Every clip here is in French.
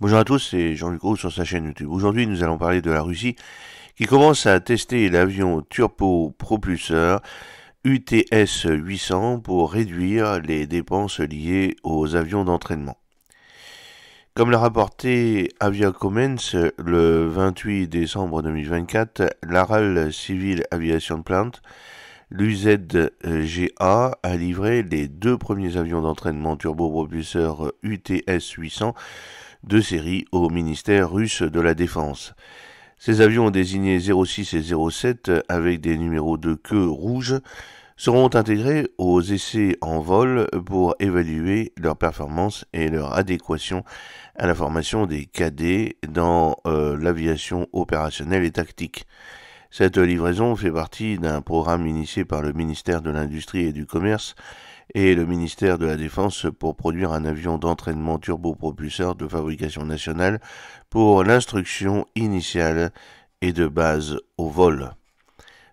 Bonjour à tous, c'est Jean-Luc Roux sur sa chaîne YouTube. Aujourd'hui, nous allons parler de la Russie qui commence à tester l'avion turbopropulseur UTS 800 pour réduire les dépenses liées aux avions d'entraînement. Comme l'a rapporté Avia Comments le 28 décembre 2024, l'Aral Civil Aviation Plant, l'UZGA, a livré les deux premiers avions d'entraînement turbopropulseurs UTS 800 de série au ministère russe de la Défense. Ces avions désignés 06 et 07 avec des numéros de queue rouges seront intégrés aux essais en vol pour évaluer leur performance et leur adéquation à la formation des cadets dans l'aviation opérationnelle et tactique. Cette livraison fait partie d'un programme initié par le ministère de l'Industrie et du Commerce et le ministère de la Défense pour produire un avion d'entraînement turbopropulseur de fabrication nationale pour l'instruction initiale et de base au vol.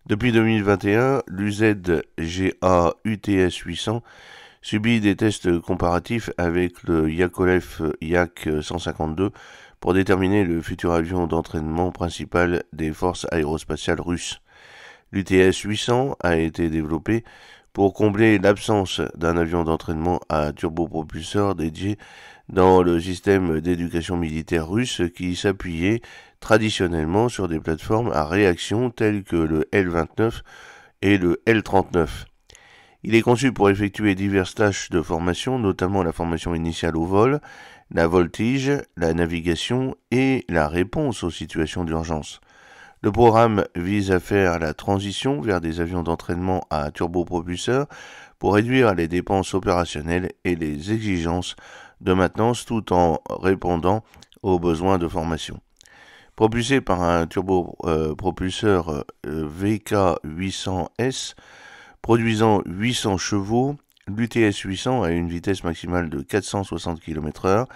Depuis 2021, l'UZGA UTS 800 subit des tests comparatifs avec le Yakolev Yak 152 pour déterminer le futur avion d'entraînement principal des forces aérospatiales russes. L'UTS 800 a été développé pour combler l'absence d'un avion d'entraînement à turbopropulseur dédié dans le système d'éducation militaire russe qui s'appuyait traditionnellement sur des plateformes à réaction telles que le L-29 et le L-39. Il est conçu pour effectuer diverses tâches de formation, notamment la formation initiale au vol, la voltige, la navigation et la réponse aux situations d'urgence. Le programme vise à faire la transition vers des avions d'entraînement à turbopropulseur pour réduire les dépenses opérationnelles et les exigences de maintenance tout en répondant aux besoins de formation. Propulsé par un turbopropulseur VK800S produisant 800 chevaux, l'UTS 800 a une vitesse maximale de 460 km/h,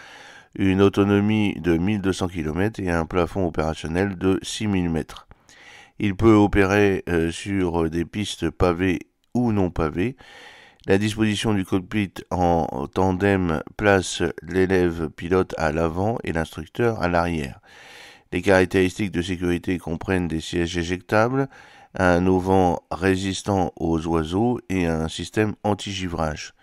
une autonomie de 1200 km et un plafond opérationnel de 6000 mètres. Il peut opérer sur des pistes pavées ou non pavées. La disposition du cockpit en tandem place l'élève pilote à l'avant et l'instructeur à l'arrière. Les caractéristiques de sécurité comprennent des sièges éjectables, un auvent résistant aux oiseaux et un système anti-givrage.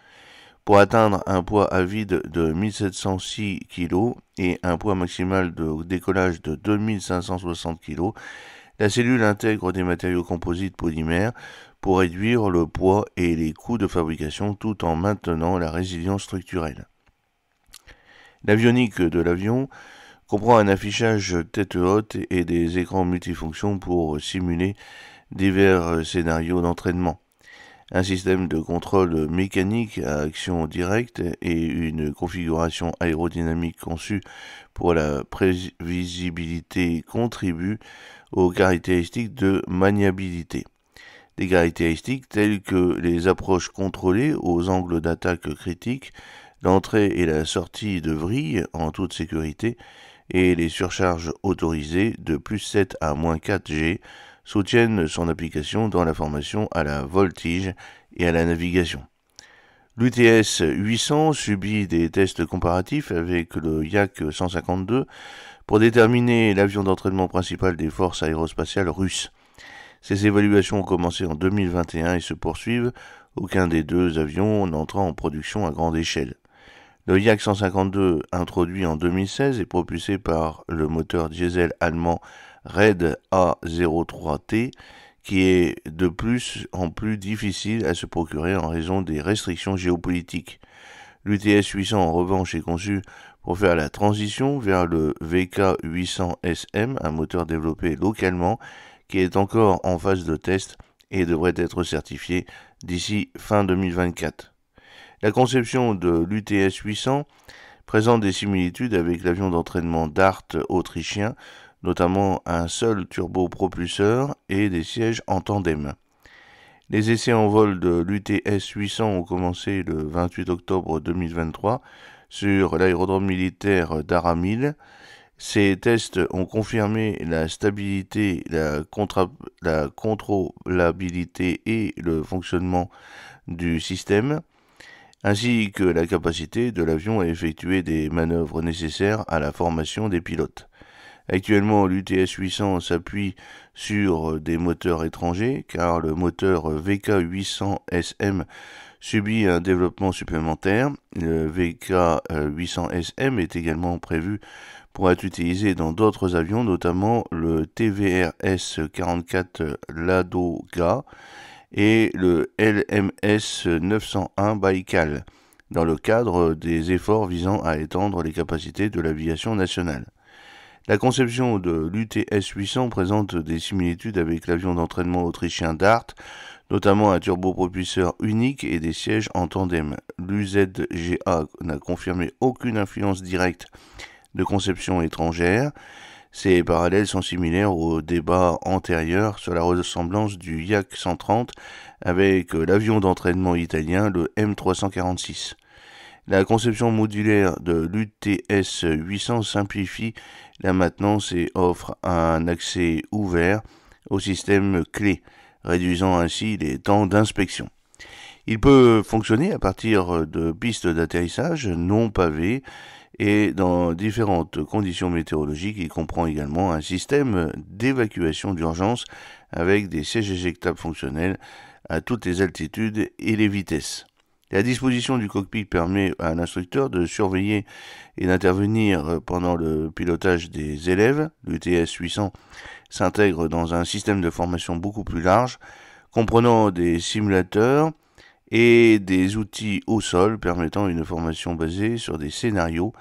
Pour atteindre un poids à vide de 1706 kg et un poids maximal de décollage de 2560 kg, la cellule intègre des matériaux composites polymères pour réduire le poids et les coûts de fabrication tout en maintenant la résilience structurelle. L'avionique de l'avion comprend un affichage tête haute et des écrans multifonctions pour simuler divers scénarios d'entraînement. Un système de contrôle mécanique à action directe et une configuration aérodynamique conçue pour la prévisibilité contribuent aux caractéristiques de maniabilité. Des caractéristiques telles que les approches contrôlées aux angles d'attaque critiques, l'entrée et la sortie de vrille en toute sécurité et les surcharges autorisées de plus 7 à moins 4 G soutiennent son application dans la formation à la voltige et à la navigation. L'UTS 800 subit des tests comparatifs avec le Yak 152 pour déterminer l'avion d'entraînement principal des forces aérospatiales russes. Ces évaluations ont commencé en 2021 et se poursuivent, aucun des deux avions n'entrant en production à grande échelle. Le Yak 152, introduit en 2016, est propulsé par le moteur diesel allemand Red A03T, qui est de plus en plus difficile à se procurer en raison des restrictions géopolitiques. L'UTS 800 en revanche est conçu pour faire la transition vers le VK800SM, un moteur développé localement qui est encore en phase de test et devrait être certifié d'ici fin 2024. La conception de l'UTS 800 présente des similitudes avec l'avion d'entraînement Dart autrichien, notamment un seul turbopropulseur et des sièges en tandem. Les essais en vol de l'UTS 800 ont commencé le 28 octobre 2023 sur l'aérodrome militaire d'Aramil. Ces tests ont confirmé la stabilité, la contrôlabilité et le fonctionnement du système. ainsi que la capacité de l'avion à effectuer des manœuvres nécessaires à la formation des pilotes. Actuellement, l'UTS 800 s'appuie sur des moteurs étrangers, car le moteur VK 800 SM subit un développement supplémentaire. Le VK 800 SM est également prévu pour être utilisé dans d'autres avions, notamment le TVRS 44 Ladoga et le LMS 901 Baïkal, dans le cadre des efforts visant à étendre les capacités de l'aviation nationale. La conception de l'UTS 800 présente des similitudes avec l'avion d'entraînement autrichien Dart, notamment un turbopropulseur unique et des sièges en tandem. L'UZGA n'a confirmé aucune influence directe de conception étrangère. Ces parallèles sont similaires au débat antérieur sur la ressemblance du Yak 130 avec l'avion d'entraînement italien, le M346. La conception modulaire de l'UTS 800 simplifie la maintenance et offre un accès ouvert au système clé, réduisant ainsi les temps d'inspection. Il peut fonctionner à partir de pistes d'atterrissage non pavées et dans différentes conditions météorologiques. Il comprend également un système d'évacuation d'urgence avec des sièges éjectables fonctionnels à toutes les altitudes et les vitesses. La disposition du cockpit permet à l'instructeur de surveiller et d'intervenir pendant le pilotage des élèves. L'UTS 800 s'intègre dans un système de formation beaucoup plus large, comprenant des simulateurs et des outils au sol permettant une formation basée sur des scénarios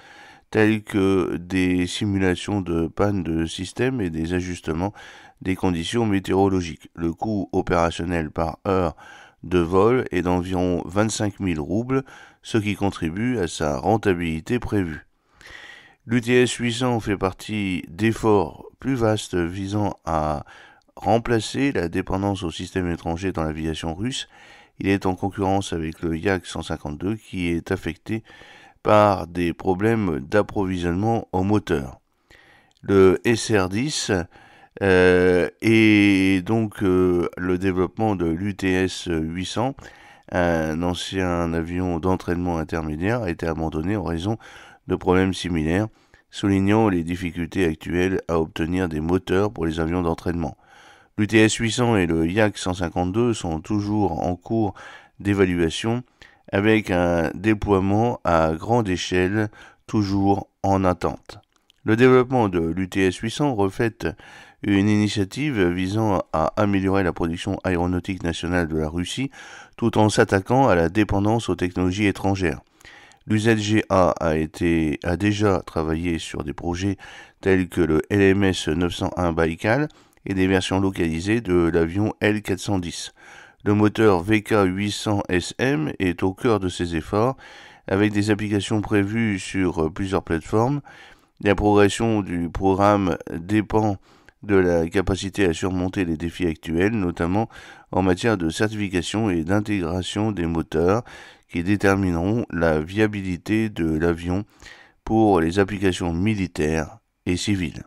tels que des simulations de panne de système et des ajustements des conditions météorologiques. Le coût opérationnel par heure de vol est d'environ 25 000 roubles, ce qui contribue à sa rentabilité prévue. L'UTS 800 fait partie d'efforts plus vastes visant à remplacer la dépendance au système étranger dans l'aviation russe. Il est en concurrence avec le Yak 152 qui est affecté par des problèmes d'approvisionnement en moteur. Le SR-10 et donc le développement de l'UTS 800, un ancien avion d'entraînement intermédiaire, a été abandonné en raison de problèmes similaires, soulignant les difficultés actuelles à obtenir des moteurs pour les avions d'entraînement. L'UTS 800 et le Yak 152 sont toujours en cours d'évaluation avec un déploiement à grande échelle toujours en attente. Le développement de l'UTS 800 reflète une initiative visant à améliorer la production aéronautique nationale de la Russie tout en s'attaquant à la dépendance aux technologies étrangères. L'UZGA a déjà travaillé sur des projets tels que le LMS 901 Baïkal et des versions localisées de l'avion L410. Le moteur VK 800 SM est au cœur de ces efforts, avec des applications prévues sur plusieurs plateformes. La progression du programme dépend de la capacité à surmonter les défis actuels, notamment en matière de certification et d'intégration des moteurs, qui détermineront la viabilité de l'avion pour les applications militaires et civiles.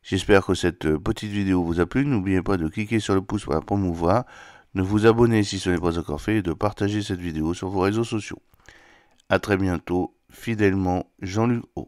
J'espère que cette petite vidéo vous a plu. N'oubliez pas de cliquer sur le pouce pour la promouvoir, de vous abonner si ce n'est pas encore fait et de partager cette vidéo sur vos réseaux sociaux. A très bientôt, fidèlement Jean-Luc O.